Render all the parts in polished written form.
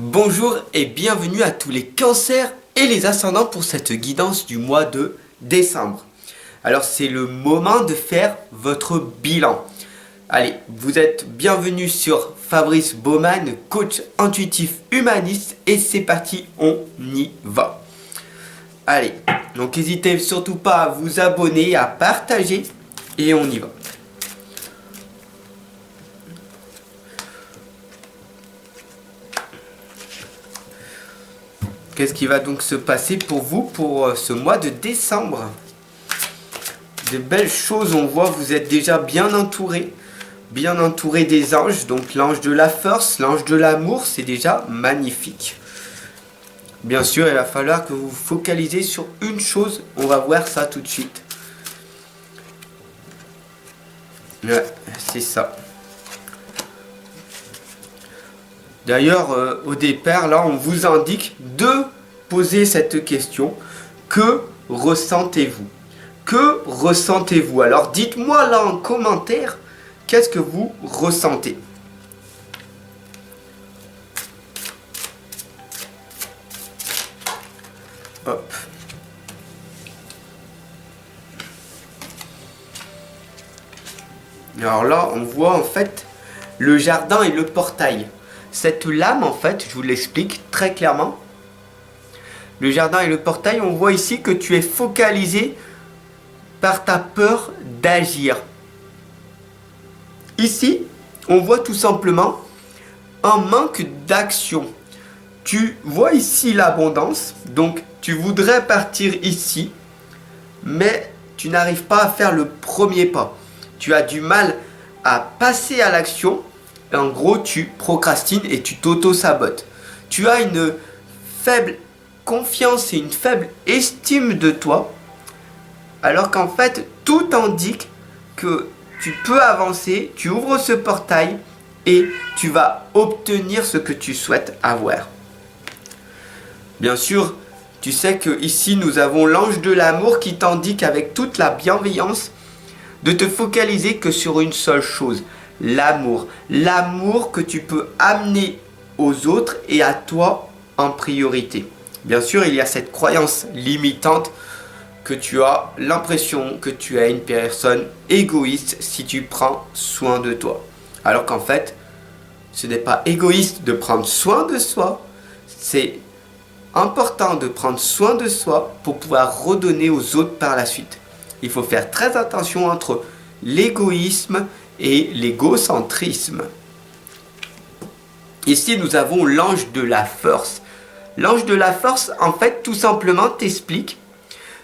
Bonjour et bienvenue à tous les cancers et les ascendants pour cette guidance du mois de décembre. Alors c'est le moment de faire votre bilan. Allez, vous êtes bienvenue sur Fabrice Baumann, coach intuitif humaniste et c'est parti, on y va. Allez, donc n'hésitez surtout pas à vous abonner, à partager et on y va. Qu'est-ce qui va donc se passer pour vous pour ce mois de décembre? De belles choses, on voit, vous êtes déjà bien entouré des anges. Donc l'ange de la force, l'ange de l'amour, c'est déjà magnifique. Bien sûr, il va falloir que vous vous focalisez sur une chose. On va voir ça tout de suite. Ouais, c'est ça. D'ailleurs, au départ, là, on vous indique de poser cette question. Que ressentez-vous? Que ressentez-vous? Alors, dites-moi là en commentaire, qu'est-ce que vous ressentez? Hop. Alors là, on voit en fait le jardin et le portail. Cette lame, en fait, je vous l'explique très clairement. Le jardin et le portail, on voit ici que tu es focalisé par ta peur d'agir. Ici, on voit tout simplement un manque d'action. Tu vois ici l'abondance, donc tu voudrais partir ici, mais tu n'arrives pas à faire le premier pas. Tu as du mal à passer à l'action. En gros, tu procrastines et tu t'auto-sabotes. Tu as une faible confiance et une faible estime de toi, alors qu'en fait, tout indique que tu peux avancer, tu ouvres ce portail et tu vas obtenir ce que tu souhaites avoir. Bien sûr, tu sais que ici, nous avons l'ange de l'amour qui t'indique avec toute la bienveillance de te focaliser que sur une seule chose. L'amour. L'amour que tu peux amener aux autres et à toi en priorité. Bien sûr, il y a cette croyance limitante que tu as l'impression que tu es une personne égoïste si tu prends soin de toi. Alors qu'en fait, ce n'est pas égoïste de prendre soin de soi. C'est important de prendre soin de soi pour pouvoir redonner aux autres par la suite. Il faut faire très attention entre l'égoïsme et l'égocentrisme. Ici, nous avons l'ange de la force. L'ange de la force, en fait, tout simplement t'explique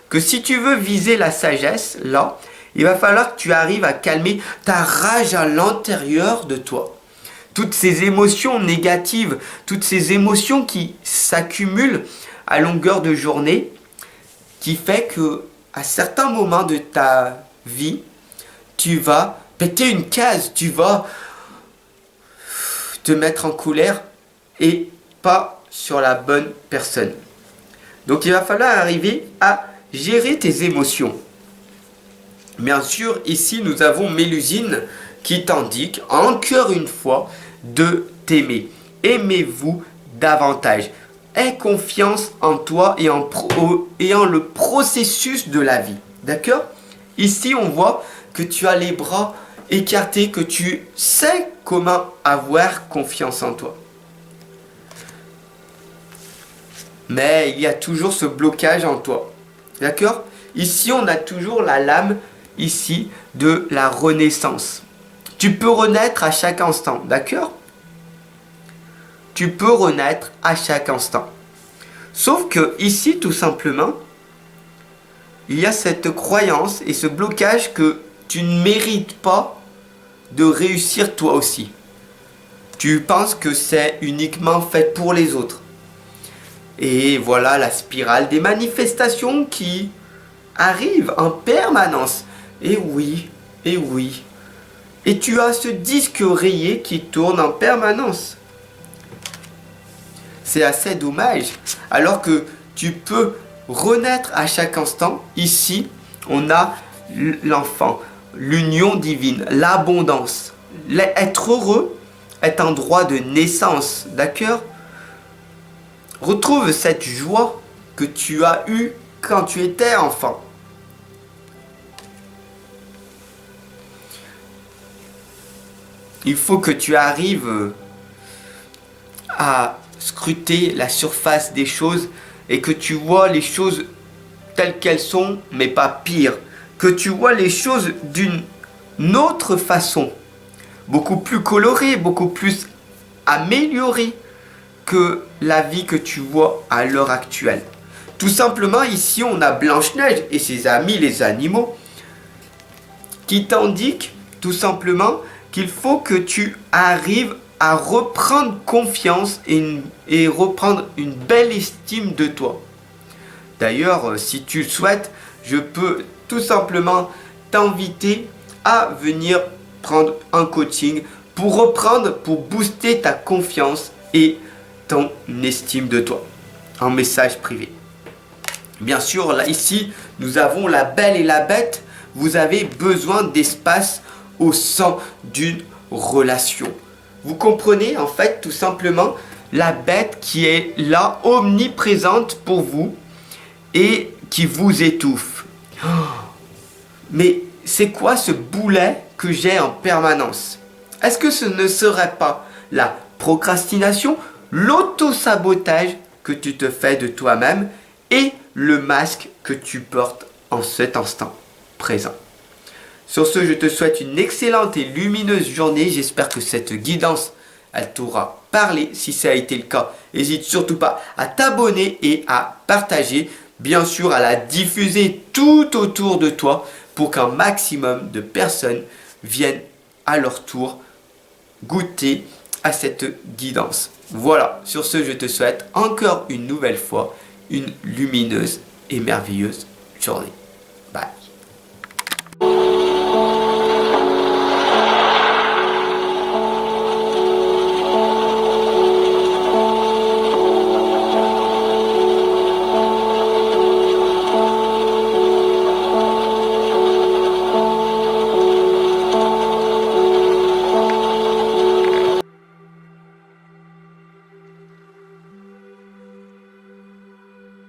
que si tu veux viser la sagesse, là, il va falloir que tu arrives à calmer ta rage à l'intérieur de toi. Toutes ces émotions négatives, toutes ces émotions qui s'accumulent à longueur de journée, qui fait que à certains moments de ta vie, tu vas péter une case, tu vas te mettre en colère et pas sur la bonne personne. Donc il va falloir arriver à gérer tes émotions. Bien sûr, ici nous avons Mélusine qui t'indique encore une fois de t'aimer. Aimez-vous davantage. Aie confiance en toi et en le processus de la vie. D'accord? Ici, on voit que tu as les bras écartés, que tu sais comment avoir confiance en toi. Mais il y a toujours ce blocage en toi. D'accord? Ici, on a toujours la lame ici de la renaissance. Tu peux renaître à chaque instant. D'accord? Tu peux renaître à chaque instant. Sauf que ici, tout simplement, il y a cette croyance et ce blocage que tu ne mérites pas de réussir toi aussi. Tu penses que c'est uniquement fait pour les autres. Et voilà la spirale des manifestations qui arrive en permanence. Et oui, et oui. Et tu as ce disque rayé qui tourne en permanence. C'est assez dommage. Alors que tu peux renaître à chaque instant. Ici, on a l'enfant, l'union divine, l'abondance. Être heureux est un droit de naissance, d'accord? Retrouve cette joie que tu as eue quand tu étais enfant. Il faut que tu arrives à scruter la surface des choses et que tu vois les choses telles qu'elles sont, mais pas pire. Que tu vois les choses d'une autre façon, beaucoup plus colorée, beaucoup plus améliorée que la vie que tu vois à l'heure actuelle. Tout simplement, ici, on a Blanche-Neige et ses amis, les animaux, qui t'indiquent tout simplement qu'il faut que tu arrives à reprendre confiance et reprendre une belle estime de toi. D'ailleurs, si tu le souhaites, je peux tout simplement t'inviter à venir prendre un coaching pour reprendre, pour booster ta confiance et ton estime de toi. En message privé. Bien sûr, là, ici, nous avons la belle et la bête. Vous avez besoin d'espace au sein d'une relation. Vous comprenez, en fait, tout simplement, la bête qui est là, omniprésente pour vous et qui vous étouffe. Mais c'est quoi ce boulet que j'ai en permanence? Est-ce que ce ne serait pas la procrastination, l'auto-sabotage que tu te fais de toi-même et le masque que tu portes en cet instant présent? Sur ce, je te souhaite une excellente et lumineuse journée. J'espère que cette guidance, elle t'aura parlé. Si ça a été le cas, n'hésite surtout pas à t'abonner et à partager. Bien sûr, à la diffuser tout autour de toi pour qu'un maximum de personnes viennent à leur tour goûter à cette guidance. Voilà, sur ce, je te souhaite encore une nouvelle fois une lumineuse et merveilleuse journée.